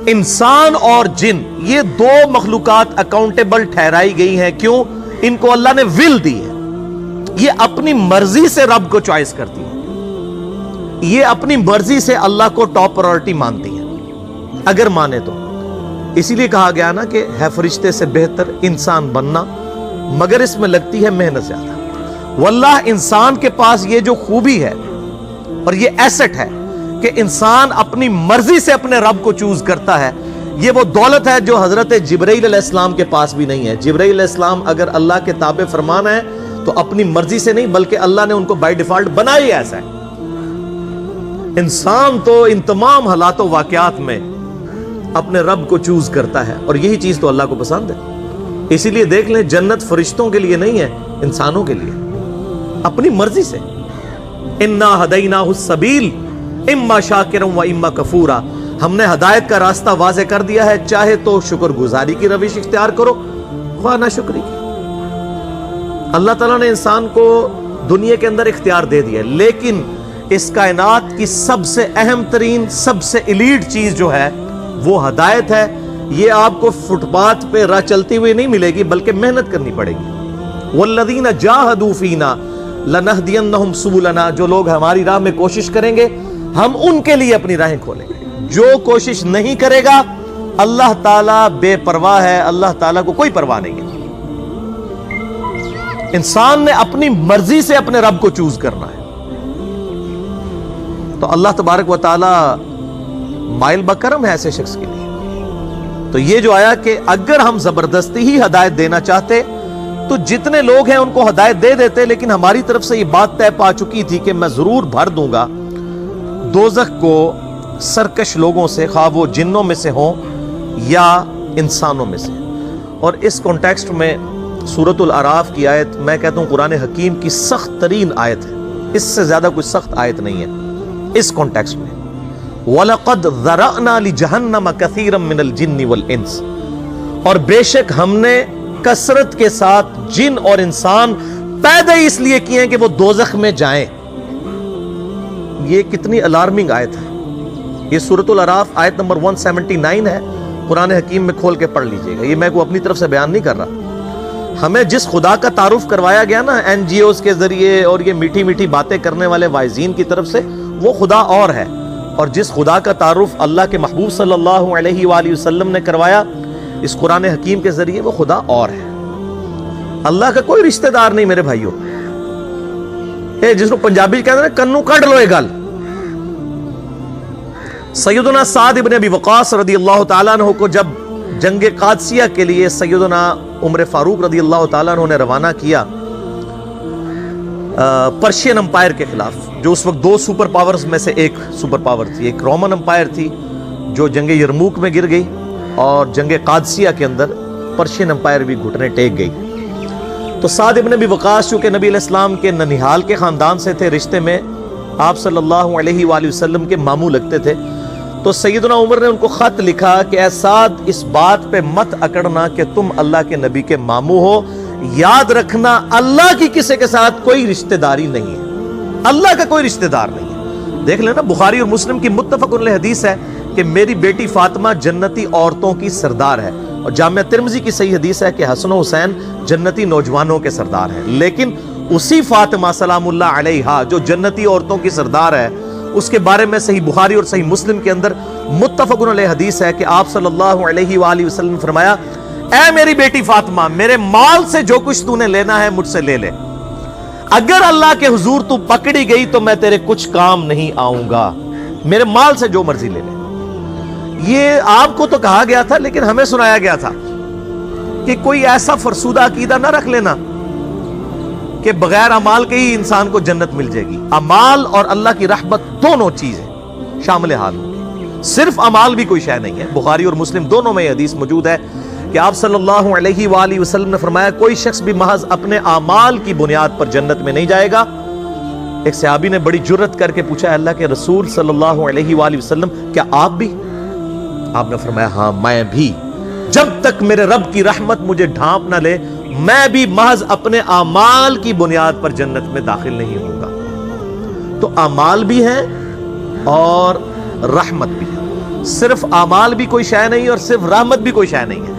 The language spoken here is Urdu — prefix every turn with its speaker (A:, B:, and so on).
A: انسان اور جن یہ دو مخلوقات اکاؤنٹیبل ٹھہرائی گئی ہیں. کیوں؟ ان کو اللہ نے ول دی ہے. یہ اپنی مرضی سے رب کو چوائس کرتی ہیں. یہ اپنی مرضی سے اللہ کو ٹاپ پرائورٹی مانتی ہیں اگر مانے تو. اسی لیے کہا گیا نا کہ ہے فرشتے سے بہتر انسان بننا، مگر اس میں لگتی ہے محنت زیادہ. واللہ انسان کے پاس یہ جو خوبی ہے اور یہ ایسٹ ہے کہ انسان اپنی مرضی سے اپنے رب کو چوز کرتا ہے، یہ وہ دولت ہے جو حضرت جبرائیل علیہ السلام کے پاس بھی نہیں ہے. جبرائیل علیہ السلام اگر اللہ کے تابع فرمان ہے تو اپنی مرضی سے نہیں، بلکہ اللہ نے ان کو بائی ڈیفالٹ بنا ہی ایسا ہے. انسان تو ان تمام حالات و واقعات میں اپنے رب کو چوز کرتا ہے، اور یہی چیز تو اللہ کو پسند ہے. اسی لیے دیکھ لیں جنت فرشتوں کے لیے نہیں ہے، انسانوں کے لیے، اپنی مرضی سے. انا ہدیناہ السبیل اما شاکرا و اما کفورا. ہم نے ہدایت کا راستہ واضح کر دیا ہے، چاہے تو شکر گزاری کی روش اختیار کرو، خواہ نہ شکری کی. اللہ تعالیٰ نے انسان کو دنیا کے اندر اختیار دے دیا، لیکن اس کائنات کی سب سے اہم ترین، سب سے ایلیٹ چیز جو ہے وہ ہدایت ہے. یہ آپ کو فٹ پاتھ پہ راہ چلتی ہوئی نہیں ملے گی، بلکہ محنت کرنی پڑے گی. والذین جاہدوا فینا لنہدینہم سبلنا. جو لوگ ہماری راہ میں کوشش کریں گے ہم ان کے لیے اپنی راہیں کھولیں گے. جو کوشش نہیں کرے گا اللہ تعالیٰ بے پرواہ ہے، اللہ تعالیٰ کو کوئی پرواہ نہیں ہے. انسان نے اپنی مرضی سے اپنے رب کو چوز کرنا ہے. تو اللہ تبارک و تعالی مائل بکرم ہے ایسے شخص کے لیے. تو یہ جو آیا کہ اگر ہم زبردستی ہی ہدایت دینا چاہتے تو جتنے لوگ ہیں ان کو ہدایت دے دیتے، لیکن ہماری طرف سے یہ بات طے پا چکی تھی کہ میں ضرور بھر دوں گا دوزخ کو سرکش لوگوں سے، خواہ وہ جنوں میں سے ہوں یا انسانوں میں سے. اور اس کانٹیکسٹ میں سورۃ الاعراف کی آیت میں کہتا ہوں قرآن حکیم کی سخت ترین آیت ہے. اس سے زیادہ کوئی سخت آیت نہیں ہے اس کانٹیکسٹ میں. وَلَقَدْ ذَرَأْنَا لِجَهَنَّمَ كَثِيرًا مِنَ الْجِنِّ وَالْإِنسِ. اور بے شک ہم نے کثرت کے ساتھ جن اور انسان پیدا اس لیے کیے ہیں کہ وہ دوزخ میں جائیں. یہ کتنی الارمنگ آیت ہے. یہ سورۃ الاعراف آیت نمبر 179 ہے. قرآن حکیم میں کھول کے پڑھ لیجئے گا. یہ میں کو اپنی طرف سے بیان نہیں کر رہا. ہمیں جس خدا کا تعارف کروایا گیا نا این جی اوز کے ذریعے اور یہ میٹھی میٹھی باتیں کرنے والے واعظین کی طرف سے، وہ خدا اور ہے. اور جس خدا کا تعارف اللہ کے محبوب صلی اللہ علیہ وآلہ وسلم نے کروایا اس قرآن حکیم کے ذریعے، وہ خدا اور ہے. اللہ کا کوئی رشتہ دار نہیں میرے بھائیوں. جس کو پنجابی کہتے ہیں کنو کڈ لو یہ گل. سیدنا سعد ابن ابی وقاص رضی اللہ تعالیٰ عنہ کو جب جنگ قادسیہ کے لیے سیدنا عمر فاروق رضی اللہ تعالیٰ عنہ نے روانہ کیا پرشین امپائر کے خلاف، جو اس وقت دو سپر پاورز میں سے ایک سپر پاور تھی. ایک رومن امپائر تھی جو جنگ یرموک میں گر گئی، اور جنگ قادسیہ کے اندر پرشین امپائر بھی گھٹنے ٹیک گئی. تو سعد ابن ابی وقاص چونکہ نبی علیہ السلام کے ننیحال کے خاندان سے تھے، رشتے میں آپ صلی اللہ علیہ وآلہ وسلم کے ماموں لگتے تھے. تو سیدنا عمر نے ان کو خط لکھا کہ اے سعد اس بات پہ مت اکڑنا کہ تم اللہ کے نبی کے ماموں ہو. یاد رکھنا اللہ کی کسی کے ساتھ کوئی رشتہ داری نہیں ہے، اللہ کا کوئی رشتہ دار نہیں ہے. دیکھ لینا بخاری اور مسلم کی متفق علیہ حدیث ہے کہ میری بیٹی فاطمہ جنتی عورتوں کی سردار ہے. اور جامعہ ترمذی کی صحیح حدیث ہے کہ حسن و حسین جنتی نوجوانوں کے سردار ہیں. لیکن اسی فاطمہ سلام اللہ علیہا جو جنتی عورتوں کی سردار ہے، اس کے بارے میں صحیح بخاری اور صحیح مسلم کے اندر متفق علیہ حدیث ہے کہ آپ صلی اللہ علیہ وآلہ وسلم نے فرمایا، اے میری بیٹی فاطمہ، میرے مال سے جو کچھ تو نے لینا ہے مجھ سے لے لے. اگر اللہ کے حضور تو پکڑی گئی تو میں تیرے کچھ کام نہیں آؤں گا. میرے مال سے جو مرضی لے لے. یہ آپ کو تو کہا گیا تھا، لیکن ہمیں سنایا گیا تھا کہ کوئی ایسا فرسودہ عقیدہ نہ رکھ لینا کہ بغیر اعمال کے ہی انسان کو جنت مل جائے گی. اعمال اور اللہ کی رحمت دونوں چیزیں شامل حال ہوں، صرف اعمال بھی کوئی شے نہیں ہے. بخاری اور مسلم دونوں میں یہ حدیث موجود ہے کہ آپ صلی اللہ علیہ وآلہ وسلم نے فرمایا کوئی شخص بھی محض اپنے اعمال کی بنیاد پر جنت میں نہیں جائے گا. ایک صحابی نے بڑی جرت کر کے پوچھا، اللہ کے رسول صلی اللہ علیہ وآلہ وسلم کیا آپ بھی؟ آپ نے فرمایا ہاں میں بھی. جب تک میرے رب کی رحمت مجھے ڈھانپ نہ لے میں بھی محض اپنے اعمال کی بنیاد پر جنت میں داخل نہیں ہوں گا. تو اعمال بھی ہیں اور رحمت بھی ہے. صرف اعمال بھی کوئی شے نہیں اور صرف رحمت بھی کوئی شے نہیں ہے.